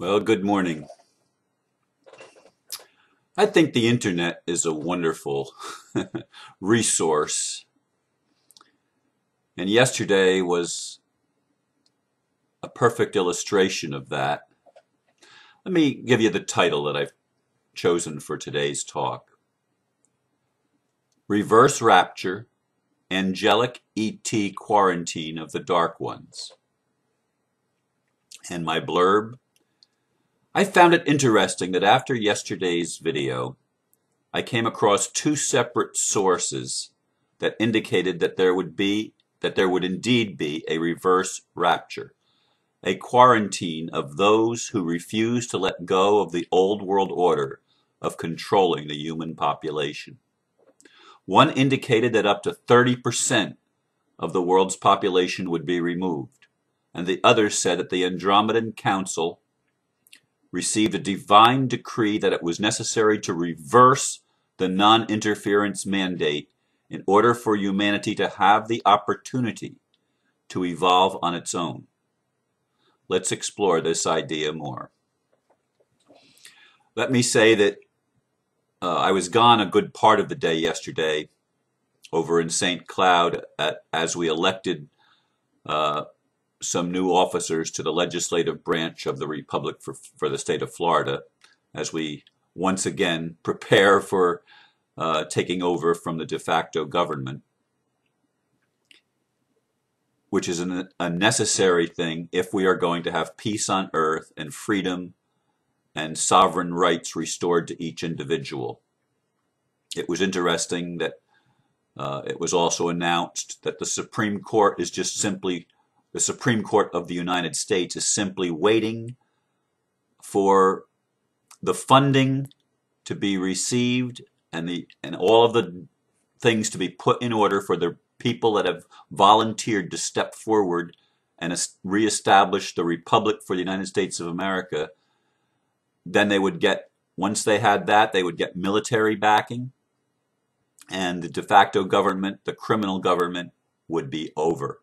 Well, good morning. I think the internet is a wonderful resource, and yesterday was a perfect illustration of that. Let me give you the title that I've chosen for today's talk. Reverse Rapture, Angelic ET Quarantine of the Dark Ones. And my blurb: I found it interesting that after yesterday's video, I came across two separate sources that indicated that there would indeed be a reverse rapture, a quarantine of those who refuse to let go of the old world order of controlling the human population. One indicated that up to 30% of the world's population would be removed, and the other said that the Andromedan Council received a divine decree that it was necessary to reverse the non-interference mandate in order for humanity to have the opportunity to evolve on its own. Let's explore this idea more. Let me say that I was gone a good part of the day yesterday over in St. Cloud as we elected some new officers to the legislative branch of the Republic for the state of Florida, as we once again prepare for taking over from the de facto government, which is a necessary thing if we are going to have peace on earth and freedom and sovereign rights restored to each individual. It was interesting that it was also announced that the Supreme Court is just simply the Supreme Court of the United States is simply waiting for the funding to be received and all of the things to be put in order for the people that have volunteered to step forward and reestablish the Republic for the United States of America. Then they would get, once they had that, they would get military backing, and the de facto government, the criminal government, would be over.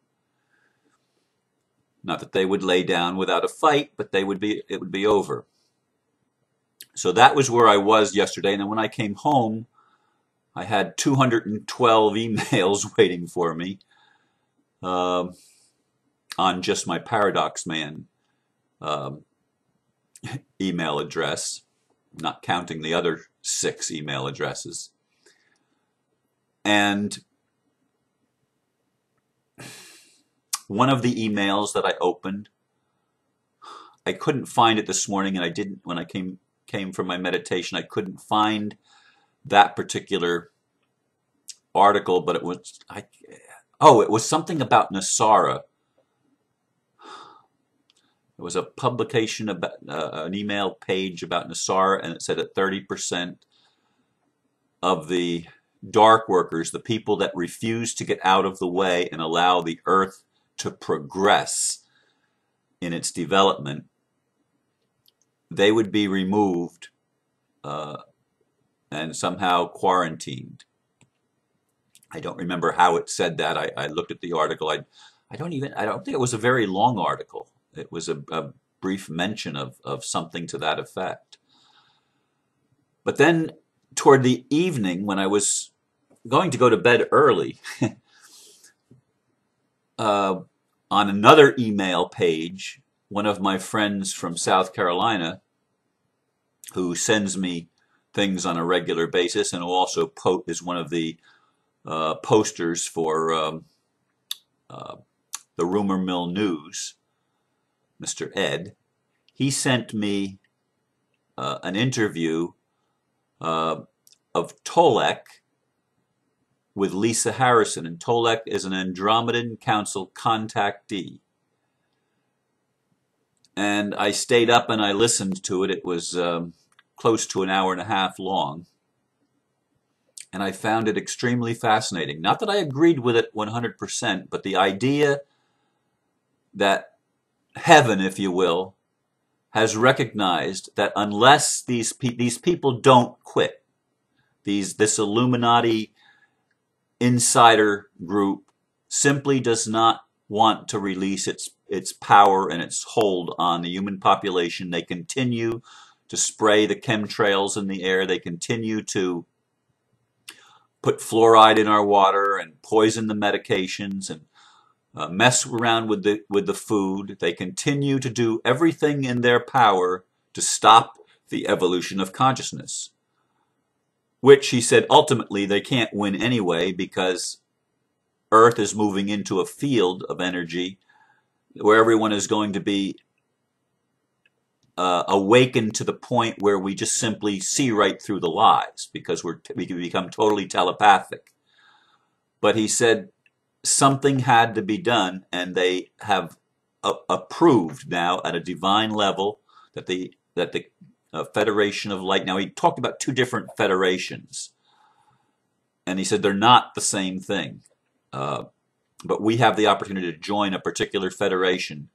Not that they would lay down without a fight, but it would be over. So that was where I was yesterday. And then when I came home, I had 212 emails waiting for me on just my Paradox Man email address, not counting the other 6 email addresses. And one of the emails that I opened, I couldn't find it this morning, and I didn't when I came from my meditation. I couldn't find that particular article, but it was something about Nasara. It was a publication about an email page about Nasara, and it said that 30% of the dark workers, the people that refuse to get out of the way and allow the earth to progress in its development, they would be removed and somehow quarantined. I don't remember how it said that. I looked at the article. I don't think it was a very long article. It was a brief mention of something to that effect. But then toward the evening, when I was going to go to bed early, on another email page, one of my friends from South Carolina, who sends me things on a regular basis and who also is one of the posters for the Rumor Mill News, Mr. Ed, he sent me an interview of Tolek with Lisa Harrison, and Tolek is an Andromedan Council contactee. And I stayed up and I listened to it. It was close to an hour and a half long. And I found it extremely fascinating. Not that I agreed with it 100%, but the idea that heaven, if you will, has recognized that unless these people don't quit, this Illuminati insider group simply does not want to release its its power and its hold on the human population. They continue to spray the chemtrails in the air. They continue to put fluoride in our water and poison the medications and mess around with the food. They continue to do everything in their power to stop the evolution of consciousness, which he said ultimately they can't win anyway, because Earth is moving into a field of energy where everyone is going to be awakened to the point where we just simply see right through the lies, because we can become totally telepathic. But he said something had to be done, and they have approved now at a divine level that the Federation of Light. Now, he talked about two different federations, and he said they're not the same thing. But we have the opportunity to join a particular federation,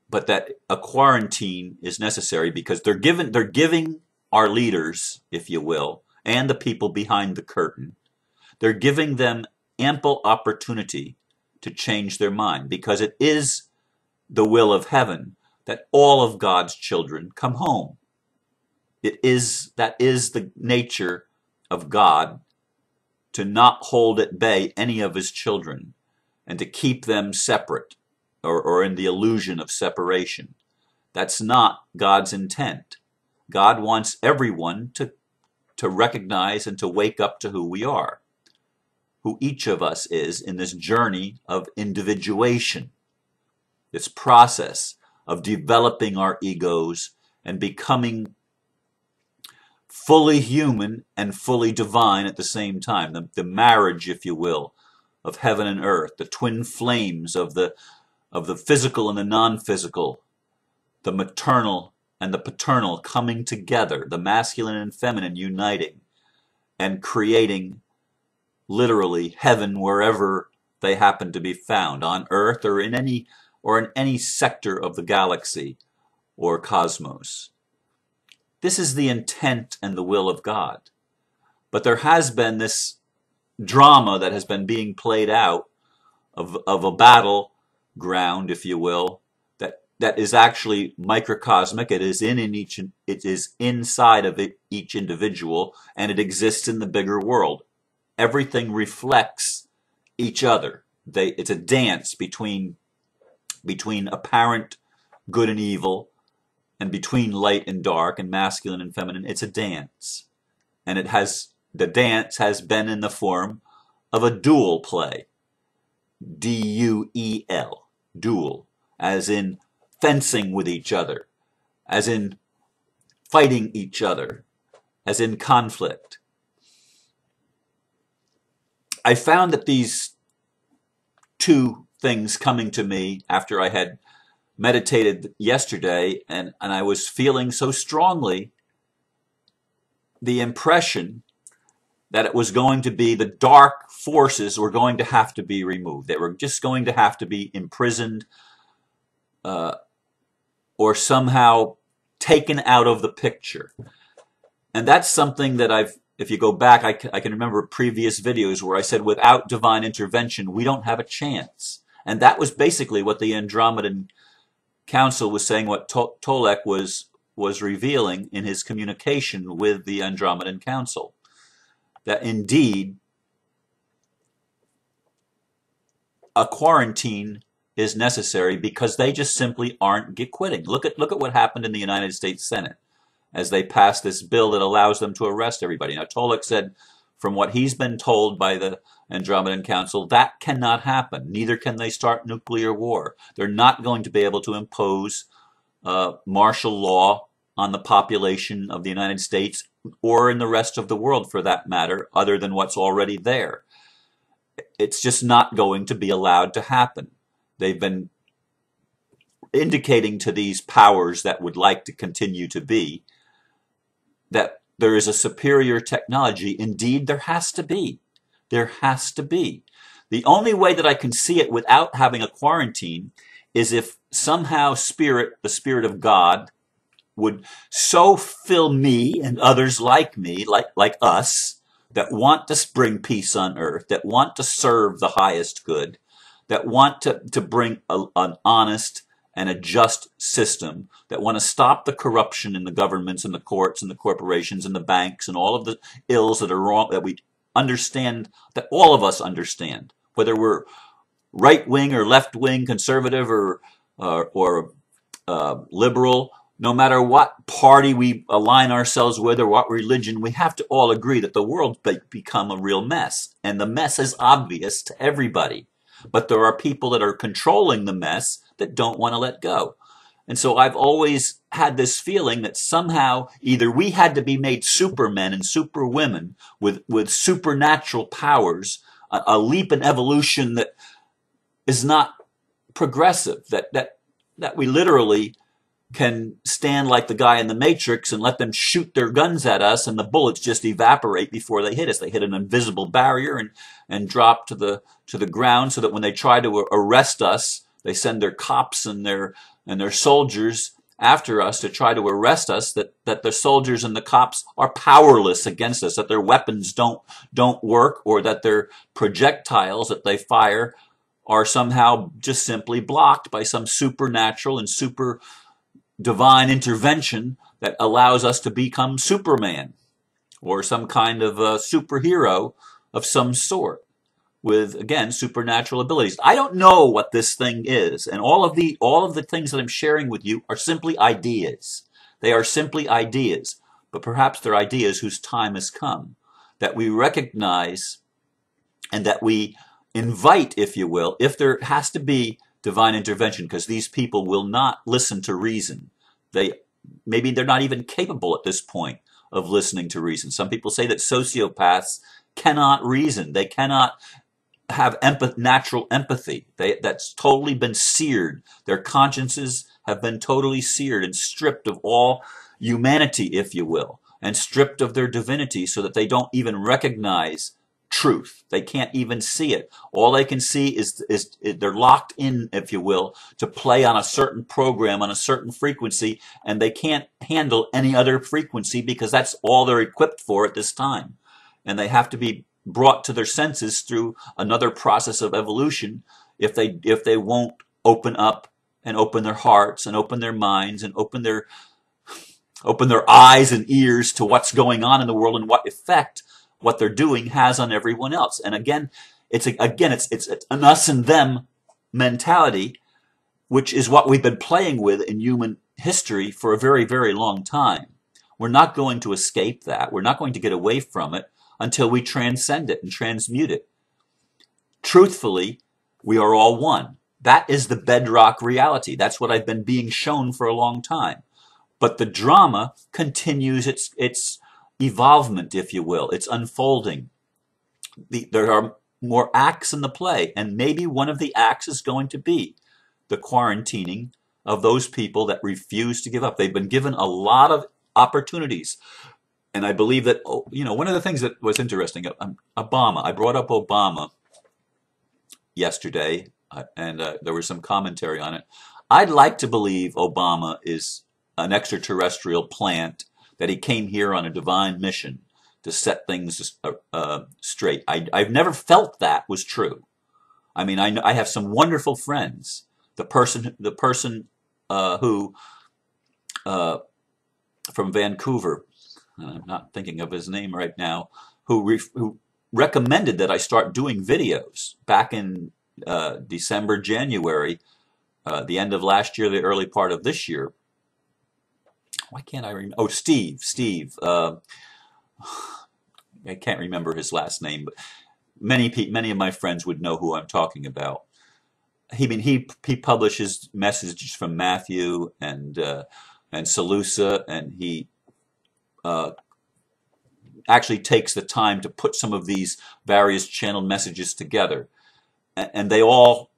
but that a quarantine is necessary, because they're giving our leaders, if you will, and the people behind the curtain, they're giving them ample opportunity to change their mind, because it is the will of heaven that all of God's children come home. That is the nature of God, to not hold at bay any of his children and to keep them separate or in the illusion of separation. That's not God's intent. God wants everyone to recognize and to wake up to who we are, who each of us is in this journey of individuation, this process of developing our egos and becoming fully human and fully divine at the same time. The marriage, if you will, of heaven and earth, the twin flames of the physical and the non-physical, the maternal and the paternal coming together, the masculine and feminine uniting and creating literally heaven wherever they happen to be found, on earth or in any sector of the galaxy or cosmos. This is the intent and the will of God. But there has been this drama that has been being played out of a battleground, if you will, that is actually microcosmic. It is it is inside of each individual, and it exists in the bigger world. Everything reflects each other. It's a dance between apparent good and evil, and between light and dark, and masculine and feminine. It's a dance. And the dance has been in the form of a duel play. D-U-E-L. Duel. As in fencing with each other. As in fighting each other. As in conflict. I found that these two things coming to me after I had meditated yesterday, and I was feeling so strongly the impression that it was going to be the dark forces were going to have to be removed. They were just going to have to be imprisoned or somehow taken out of the picture. And that's something that if you go back, I can remember previous videos where I said without divine intervention, we don't have a chance. And that was basically what the Andromedan Council was saying, what Tolek was revealing in his communication with the Andromedan Council. That indeed, a quarantine is necessary, because they just simply aren't quitting. Look at what happened in the United States Senate as they passed this bill that allows them to arrest everybody. Now, Tolek said, from what he's been told by the Andromedan Council, that cannot happen. Neither can they start nuclear war. They're not going to be able to impose martial law on the population of the United States or in the rest of the world, for that matter, other than what's already there. It's just not going to be allowed to happen. They've been indicating to these powers that would like to continue to be that there is a superior technology. Indeed, there has to be. There has to be. The only way that I can see it without having a quarantine is if somehow the Spirit of God, would so fill me and others like me, like us, that want to bring peace on earth, that want to serve the highest good, that want to bring an honest and a just system, that want to stop the corruption in the governments and the courts and the corporations and the banks and all of the ills that are wrong, that we understand, that all of us understand, whether we're right wing or left wing, conservative or liberal, no matter what party we align ourselves with or what religion, we have to all agree that the world's become a real mess. And the mess is obvious to everybody. But there are people that are controlling the mess that don't want to let go. And so I've always had this feeling that somehow either we had to be made supermen and superwomen with supernatural powers, a leap in evolution that is not progressive, that we literally can stand like the guy in the Matrix and let them shoot their guns at us and the bullets just evaporate before they hit us. They hit an invisible barrier and drop to the ground, so that when they try to arrest us, they send their cops and their soldiers after us to try to arrest us, that the soldiers and the cops are powerless against us, that their weapons don't work, or that their projectiles that they fire are somehow just simply blocked by some supernatural and super divine intervention that allows us to become Superman or some kind of a superhero of some sort with, again, supernatural abilities. I don't know what this thing is, and all of the things that I'm sharing with you are simply ideas. They are simply ideas, but perhaps they're ideas whose time has come, that we recognize and that we invite, if you will, if there has to be divine intervention, because these people will not listen to reason. Maybe they're not even capable at this point of listening to reason. Some people say that sociopaths cannot reason. They cannot have natural empathy. That's totally been seared. Their consciences have been totally seared and stripped of all humanity, if you will, and stripped of their divinity, so that they don't even recognize truth. They can't even see it. All they can see is they're locked in, if you will, to play on a certain program, on a certain frequency, and they can't handle any other frequency because that's all they're equipped for at this time. And they have to be brought to their senses through another process of evolution if they won't open up and open their hearts and open their minds and open their eyes and ears to what's going on in the world and what effect what they're doing has on everyone else. And again, it's an us and them mentality, which is what we've been playing with in human history for a very, very long time. We're not going to escape that. We're not going to get away from it until we transcend it and transmute it. Truthfully, we are all one. That is the bedrock reality. That's what I've been being shown for a long time. But the drama continues its evolvement, if you will. It's unfolding. There are more acts in the play, and maybe one of the acts is going to be the quarantining of those people that refuse to give up. They've been given a lot of opportunities. And I believe that, one of the things that was interesting, Obama, I brought up Obama yesterday, and there was some commentary on it. I'd like to believe Obama is an extraterrestrial plant, that he came here on a divine mission to set things straight. I've never felt that was true. I mean, I have some wonderful friends. The person who from Vancouver, I'm not thinking of his name right now, who recommended that I start doing videos back in December, January, the end of last year, the early part of this year. Why can't I remember? Oh, Steve. I can't remember his last name, but many of my friends would know who I'm talking about. He publishes messages from Matthew and Seleucia, and he actually takes the time to put some of these various channeled messages together, and they're all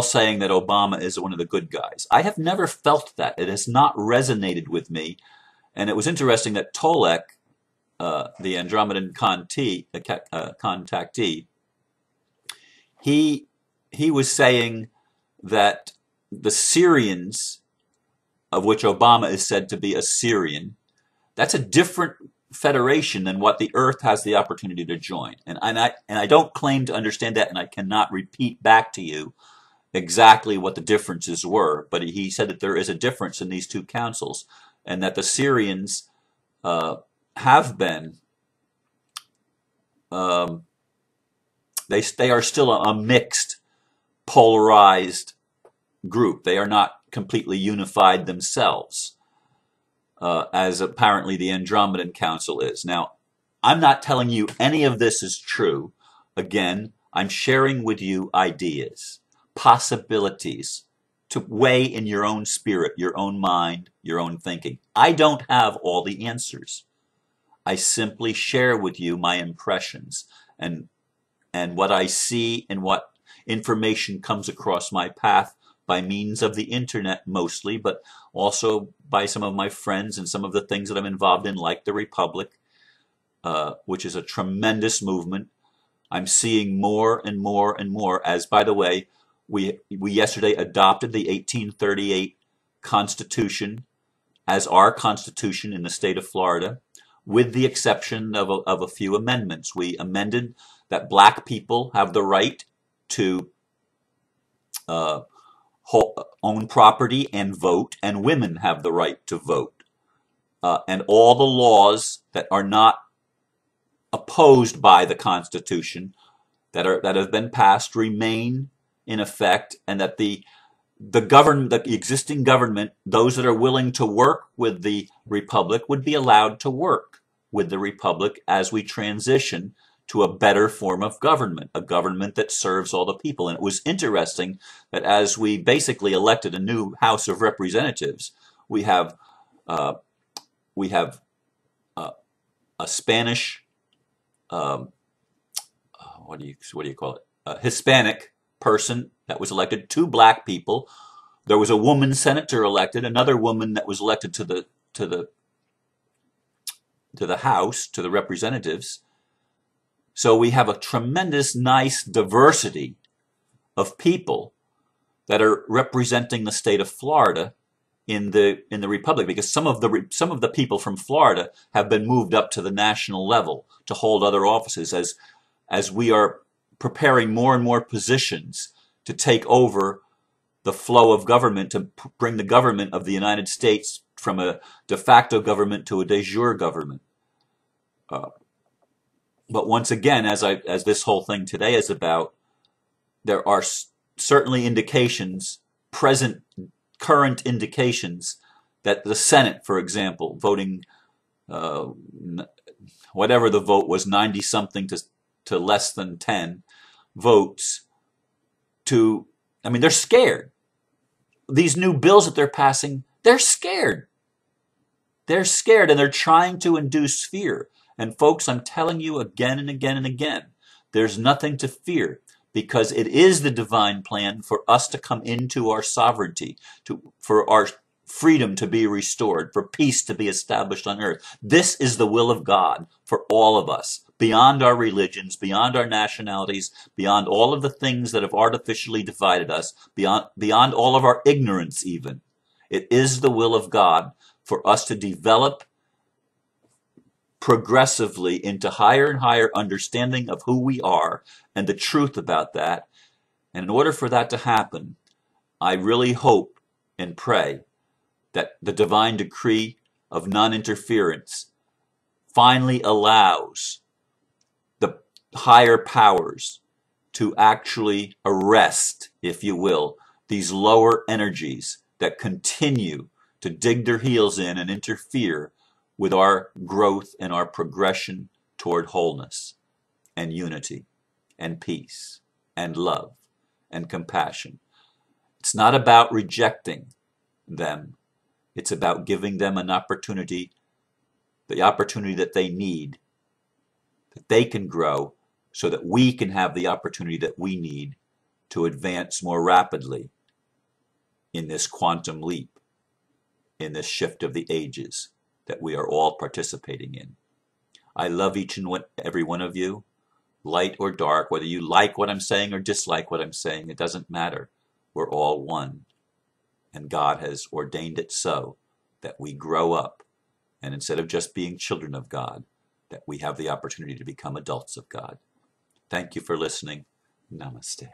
saying that Obama is one of the good guys. I have never felt that. It has not resonated with me. And it was interesting that Tolek, the Andromedan contactee, he was saying that the Syrians, of which Obama is said to be a Syrian, that's a different federation than what the Earth has the opportunity to join. And I don't claim to understand that, and I cannot repeat back to you exactly what the differences were, but he said that there is a difference in these two councils, and that the Syrians have been, um, they are still a mixed, polarized group. They are not completely unified themselves, as apparently the Andromedan Council is. Now, I'm not telling you any of this is true. Again, I'm sharing with you ideas, possibilities to weigh in your own spirit, your own mind, your own thinking. I don't have all the answers. I simply share with you my impressions and what I see and what information comes across my path by means of the internet mostly, but also by some of my friends and some of the things that I'm involved in, like the Republic, which is a tremendous movement. I'm seeing more and more and more, as, by the way, we yesterday adopted the 1838 Constitution as our Constitution in the state of Florida, with the exception of a few amendments. We amended that black people have the right to own property and vote, and women have the right to vote. And all the laws that are not opposed by the Constitution that have been passed remain in effect, and that the existing government, those that are willing to work with the Republic, would be allowed to work with the Republic as we transition to a better form of government, a government that serves all the people. And it was interesting that as we basically elected a new House of Representatives, we have a Spanish, what do you call it? A Hispanic person that was elected, two black people. There was a woman senator elected, another woman that was elected to the House, to the representatives. So we have a tremendous, nice diversity of people that are representing the state of Florida in the Republic, because some of the people from Florida have been moved up to the national level to hold other offices, as we are preparing more and more positions to take over the flow of government, to bring the government of the United States from a de facto government to a de jure government. But once again, as this whole thing today is about, there are certainly indications, current indications, that the Senate, for example, voting, whatever the vote was, 90-something to less than 10 votes, they're scared. These new bills that they're passing, they're scared. They're scared, and they're trying to induce fear. And folks, I'm telling you again and again and again, there's nothing to fear, because it is the divine plan for us to come into our sovereignty, for our freedom to be restored, for peace to be established on earth. This is the will of God for all of us, beyond our religions, beyond our nationalities, beyond all of the things that have artificially divided us, beyond all of our ignorance even. It is the will of God for us to develop progressively into higher and higher understanding of who we are and the truth about that. And in order for that to happen, I really hope and pray that the divine decree of non-interference finally allows the higher powers to actually arrest, if you will, these lower energies that continue to dig their heels in and interfere with our growth and our progression toward wholeness and unity and peace and love and compassion. It's not about rejecting them. It's about giving them an opportunity, the opportunity that they need, that they can grow, so that we can have the opportunity that we need to advance more rapidly in this quantum leap, in this shift of the ages that we are all participating in. I love each and every one of you, light or dark, whether you like what I'm saying or dislike what I'm saying, it doesn't matter. We're all one. And God has ordained it so that we grow up, and instead of just being children of God, that we have the opportunity to become adults of God. Thank you for listening. Namaste.